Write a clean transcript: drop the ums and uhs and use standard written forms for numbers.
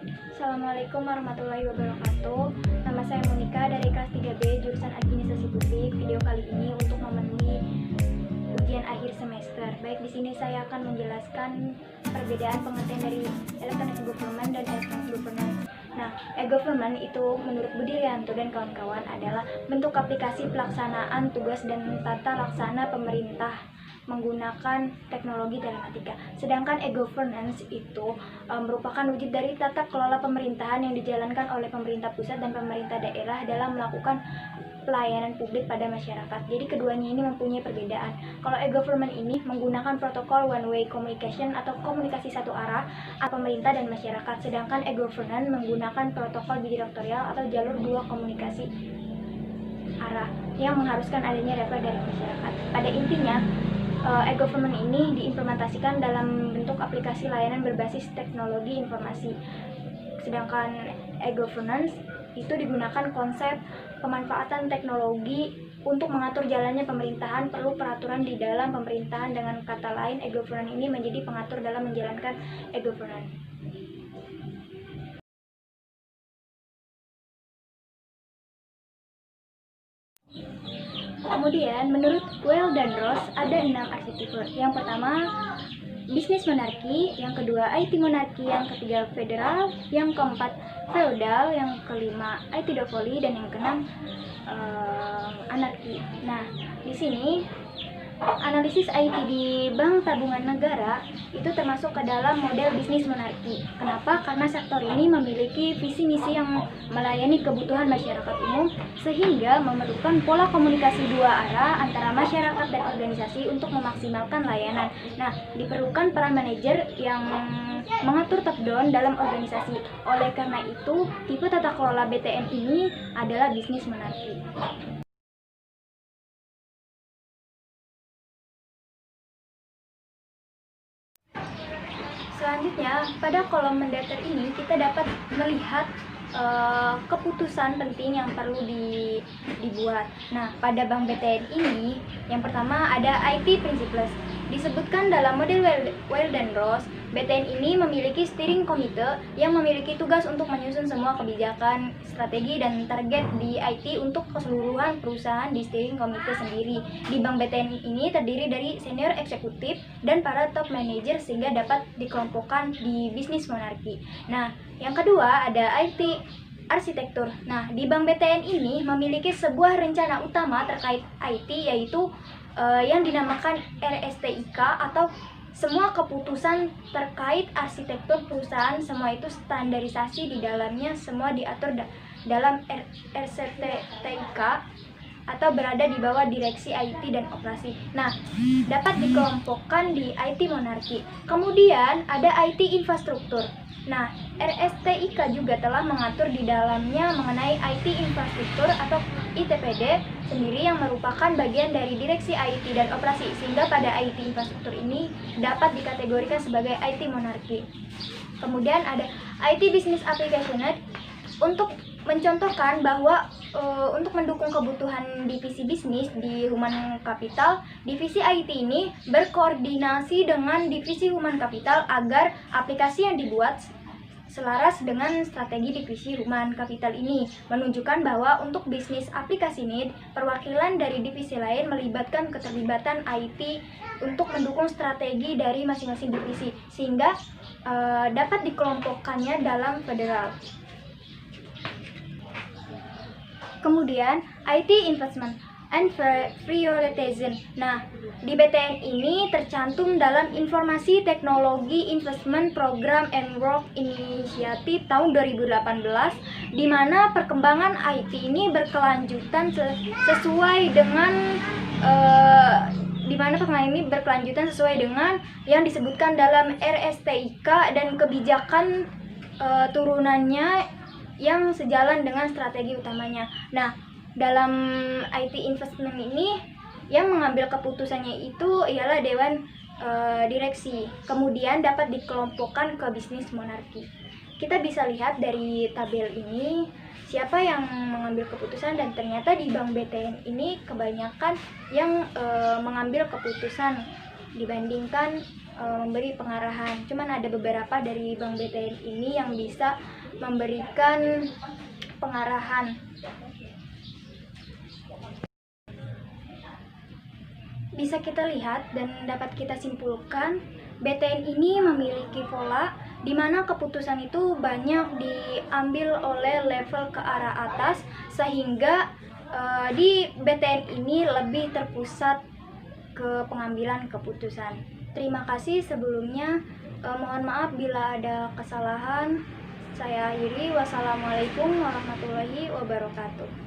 Assalamualaikum warahmatullahi wabarakatuh. Nama saya Monika dari kelas 3B jurusan Administrasi Publik. Video kali ini untuk memenuhi ujian akhir semester. Baik, di sini saya akan menjelaskan perbedaan pengertian dari Electronic Government dan Electronic Governance. Nah, e-government itu menurut Budi Rianto dan kawan-kawan adalah bentuk aplikasi pelaksanaan tugas dan tata laksana pemerintah menggunakan teknologi telematika. Sedangkan e-governance itu merupakan wujud dari tata kelola pemerintahan yang dijalankan oleh pemerintah pusat dan pemerintah daerah dalam melakukan pelayanan publik pada masyarakat. Jadi keduanya ini mempunyai perbedaan. Kalau e-government ini menggunakan protokol one way communication atau komunikasi satu arah antara pemerintah dan masyarakat, sedangkan e-governance menggunakan protokol bidirektorial atau jalur dua komunikasi arah yang mengharuskan adanya reply dari masyarakat. Pada intinya, e-government ini diimplementasikan dalam bentuk aplikasi layanan berbasis teknologi informasi. Sedangkan e-governance itu digunakan konsep pemanfaatan teknologi untuk mengatur jalannya pemerintahan, perlu peraturan di dalam pemerintahan. Dengan kata lain, e-governance ini menjadi pengatur dalam menjalankan e-governance. Kemudian, menurut Weil dan Ross, ada 6 arsitektur. Yang pertama, bisnis monarki, yang kedua, IT monarki, yang ketiga, federal, yang keempat, feodal, yang kelima, IT duopoly, dan yang keenam, anarki. Nah, di sini analisis IT di Bank Tabungan Negara itu termasuk ke dalam model bisnis monarki. Kenapa? Karena sektor ini memiliki visi misi yang melayani kebutuhan masyarakat umum sehingga memerlukan pola komunikasi dua arah antara masyarakat dan organisasi untuk memaksimalkan layanan. Nah, diperlukan peran manajer yang mengatur top down dalam organisasi. Oleh karena itu, tipe tata kelola BTN ini adalah bisnis monarki. Selanjutnya, pada kolom mendasar ini kita dapat melihat keputusan penting yang perlu dibuat. Nah, pada Bank BTN ini, yang pertama ada IT Principles. Disebutkan dalam model Weil dan Ross, BTN ini memiliki steering committee yang memiliki tugas untuk menyusun semua kebijakan, strategi, dan target di IT untuk keseluruhan perusahaan di steering committee sendiri. Di Bank BTN ini terdiri dari senior eksekutif dan para top manager sehingga dapat dikelompokkan di bisnis monarki. Nah, yang kedua ada IT arsitektur. Nah, di Bank BTN ini memiliki sebuah rencana utama terkait IT yaitu yang dinamakan RSTIK atau semua keputusan terkait arsitektur perusahaan, semua itu standarisasi di dalamnya, semua diatur dalam RSTIK atau berada di bawah direksi IT dan operasi. Nah, dapat dikelompokkan di IT monarki. Kemudian ada IT infrastruktur. Nah, RSTIK juga telah mengatur di dalamnya mengenai IT infrastruktur atau ITPD sendiri yang merupakan bagian dari direksi IT dan operasi, sehingga pada IT infrastruktur ini dapat dikategorikan sebagai IT monarki. Kemudian ada IT Business Application untuk mencontohkan bahwa untuk mendukung kebutuhan divisi bisnis di Human Capital, divisi IT ini berkoordinasi dengan divisi Human Capital agar aplikasi yang dibuat selaras dengan strategi divisi Human Capital ini, menunjukkan bahwa untuk bisnis aplikasi ini, perwakilan dari divisi lain melibatkan keterlibatan IT untuk mendukung strategi dari masing-masing divisi, sehingga dapat dikelompokkannya dalam federal. Kemudian IT Investment and Prioritization. Nah, di BTN ini tercantum dalam Informasi Teknologi Investment Program and Work Initiative tahun 2018, di mana perkembangan IT ini berkelanjutan sesuai dengan yang disebutkan dalam RSTIK dan kebijakan turunannya yang sejalan dengan strategi utamanya. Nah, dalam IT investment ini yang mengambil keputusannya itu ialah Dewan Direksi. Kemudian dapat dikelompokkan ke bisnis monarki. Kita bisa lihat dari tabel ini siapa yang mengambil keputusan, dan ternyata di Bank BTN ini kebanyakan yang mengambil keputusan dibandingkan memberi pengarahan. Cuman ada beberapa dari Bank BTN ini yang bisa memberikan pengarahan. Bisa kita lihat dan dapat kita simpulkan, BTN ini memiliki pola di mana keputusan itu banyak diambil oleh level ke arah atas, sehingga di BTN ini lebih terpusat ke pengambilan keputusan. Terima kasih sebelumnya. Mohon maaf bila ada kesalahan. Saya akhiri. Wassalamualaikum warahmatullahi wabarakatuh.